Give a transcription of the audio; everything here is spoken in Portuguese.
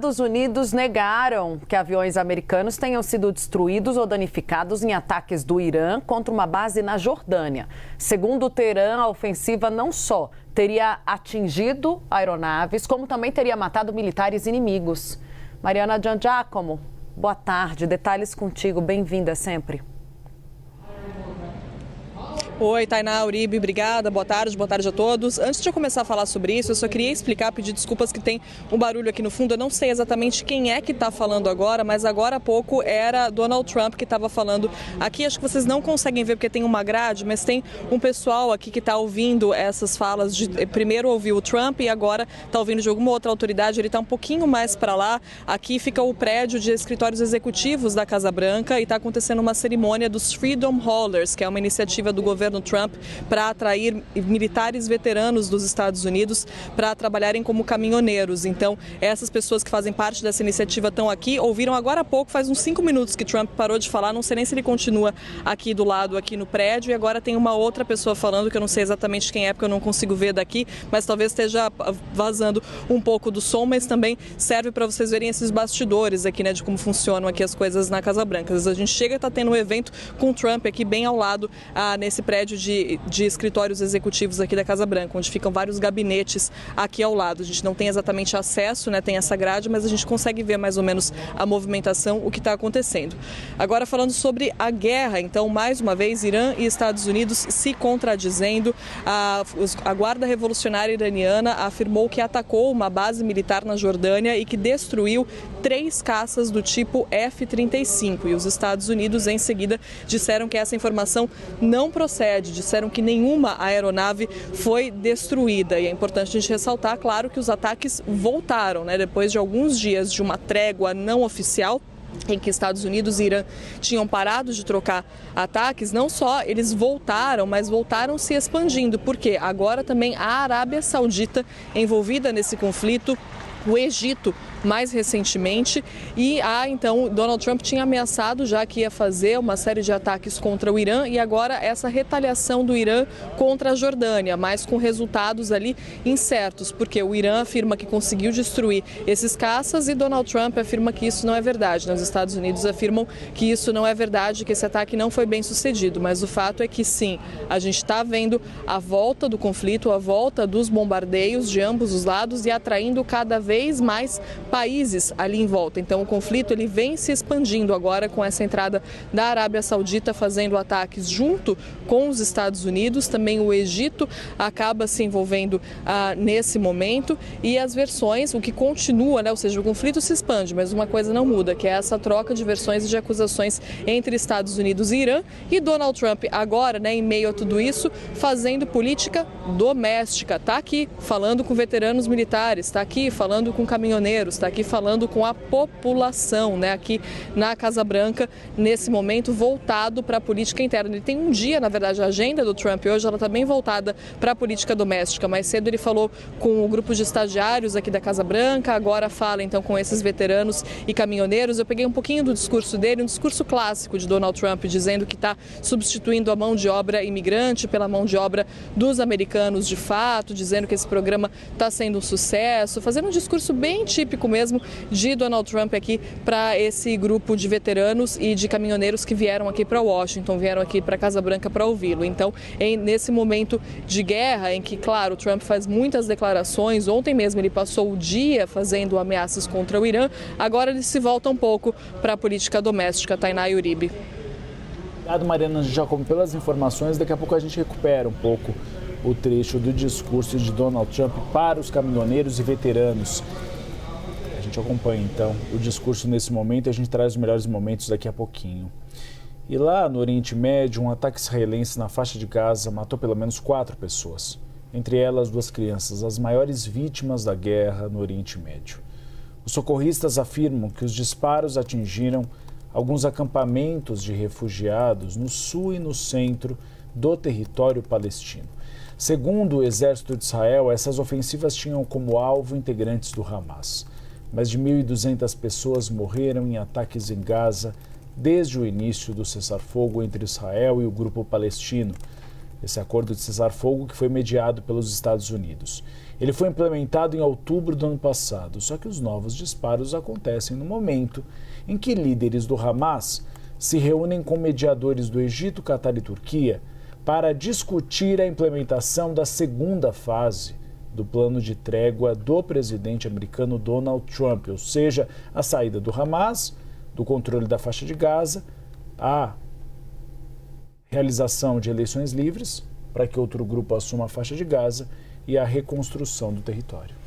Estados Unidos negaram que aviões americanos tenham sido destruídos ou danificados em ataques do Irã contra uma base na Jordânia. Segundo o Teherã, a ofensiva não só teria atingido aeronaves, como também teria matado militares inimigos. Mariana Giangiacomo, boa tarde. Detalhes contigo. Bem-vinda sempre. Oi, Tainá, Uribe, obrigada, boa tarde a todos. Antes de eu começar a falar sobre isso, eu só queria explicar, pedir desculpas que tem um barulho aqui no fundo. Eu não sei exatamente quem é que está falando agora, mas agora há pouco era Donald Trump que estava falando aqui. Acho que vocês não conseguem ver porque tem uma grade, mas tem um pessoal aqui que está ouvindo essas falas. Primeiro ouviu o Trump e agora está ouvindo de alguma outra autoridade. Ele está um pouquinho mais para lá. Aqui fica o prédio de escritórios executivos da Casa Branca e está acontecendo uma cerimônia dos Freedom Haulers, que é uma iniciativa do governo Trump para atrair militares veteranos dos Estados Unidos para trabalharem como caminhoneiros. Então, essas pessoas que fazem parte dessa iniciativa estão aqui, ouviram agora há pouco, faz uns 5 minutos que Trump parou de falar, não sei nem se ele continua aqui do lado, aqui no prédio, e agora tem uma outra pessoa falando, que eu não sei exatamente quem é, porque eu não consigo ver daqui, mas talvez esteja vazando um pouco do som, mas também serve para vocês verem esses bastidores aqui, né, de como funcionam aqui as coisas na Casa Branca. Às vezes a gente chega e está tendo um evento com Trump aqui bem ao lado, nesse prédio de escritórios executivos aqui da Casa Branca, onde ficam vários gabinetes aqui ao lado. A gente não tem exatamente acesso, né, tem essa grade, mas a gente consegue ver mais ou menos a movimentação, o que está acontecendo. Agora falando sobre a guerra, então mais uma vez Irã e Estados Unidos se contradizendo. A Guarda Revolucionária Iraniana afirmou que atacou uma base militar na Jordânia e que destruiu 3 caças do tipo F-35, e os Estados Unidos em seguida disseram que essa informação não procede, disseram que nenhuma aeronave foi destruída. E é importante a gente ressaltar, claro, que os ataques voltaram, né, depois de alguns dias de uma trégua não oficial, em que Estados Unidos e Irã tinham parado de trocar ataques. Não só eles voltaram, mas voltaram se expandindo, porque agora também a Arábia Saudita envolvida nesse conflito, o Egito mais recentemente, e então Donald Trump tinha ameaçado já que ia fazer uma série de ataques contra o Irã, e agora essa retaliação do Irã contra a Jordânia, mas com resultados ali incertos, porque o Irã afirma que conseguiu destruir esses caças e Donald Trump afirma que isso não é verdade. Os Estados Unidos afirmam que isso não é verdade, que esse ataque não foi bem sucedido, mas o fato é que sim, a gente está vendo a volta do conflito, a volta dos bombardeios de ambos os lados e atraindo cada vez mais países ali em volta. Então o conflito ele vem se expandindo agora com essa entrada da Arábia Saudita fazendo ataques junto com os Estados Unidos. Também o Egito acaba se envolvendo nesse momento, e as versões, o que continua, né, ou seja, o conflito se expande, mas uma coisa não muda, que é essa troca de versões e de acusações entre Estados Unidos e Irã, e Donald Trump agora, né, em meio a tudo isso, fazendo política doméstica. Está aqui falando com veteranos militares, está aqui falando com caminhoneiros, está aqui falando com a população, né, aqui na Casa Branca, nesse momento voltado para a política interna. Ele tem um dia, na verdade, a agenda do Trump hoje, ela está bem voltada para a política doméstica. Mais cedo ele falou com o grupo de estagiários aqui da Casa Branca, agora fala então com esses veteranos e caminhoneiros. Eu peguei um pouquinho do discurso dele, um discurso clássico de Donald Trump, dizendo que está substituindo a mão de obra imigrante pela mão de obra dos americanos de fato, dizendo que esse programa está sendo um sucesso, fazendo um discurso bem típico mesmo de Donald Trump aqui para esse grupo de veteranos e de caminhoneiros que vieram aqui para Washington, vieram aqui para a Casa Branca para ouvi-lo. Então, nesse momento de guerra, em que, claro, o Trump faz muitas declarações, ontem mesmo ele passou o dia fazendo ameaças contra o Irã, agora ele se volta um pouco para a política doméstica. Tainá e Uribe. Obrigado, Mariana Giangiacomo, pelas informações. Daqui a pouco a gente recupera um pouco o trecho do discurso de Donald Trump para os caminhoneiros e veteranos. A gente acompanha, então, o discurso nesse momento e a gente traz os melhores momentos daqui a pouquinho. E lá no Oriente Médio, um ataque israelense na faixa de Gaza matou pelo menos 4 pessoas. Entre elas, 2 crianças, as maiores vítimas da guerra no Oriente Médio. Os socorristas afirmam que os disparos atingiram alguns acampamentos de refugiados no sul e no centro do território palestino. Segundo o exército de Israel, essas ofensivas tinham como alvo integrantes do Hamas. Mais de 1.200 pessoas morreram em ataques em Gaza desde o início do cessar-fogo entre Israel e o grupo palestino. esse acordo de cessar-fogo que foi mediado pelos Estados Unidos. Ele foi implementado em outubro do ano passado, só que os novos disparos acontecem no momento em que líderes do Hamas se reúnem com mediadores do Egito, Catar e Turquia para discutir a implementação da segunda fase do plano de trégua do presidente americano Donald Trump, ou seja, a saída do Hamas, do controle da faixa de Gaza, a realização de eleições livres para que outro grupo assuma a faixa de Gaza e a reconstrução do território.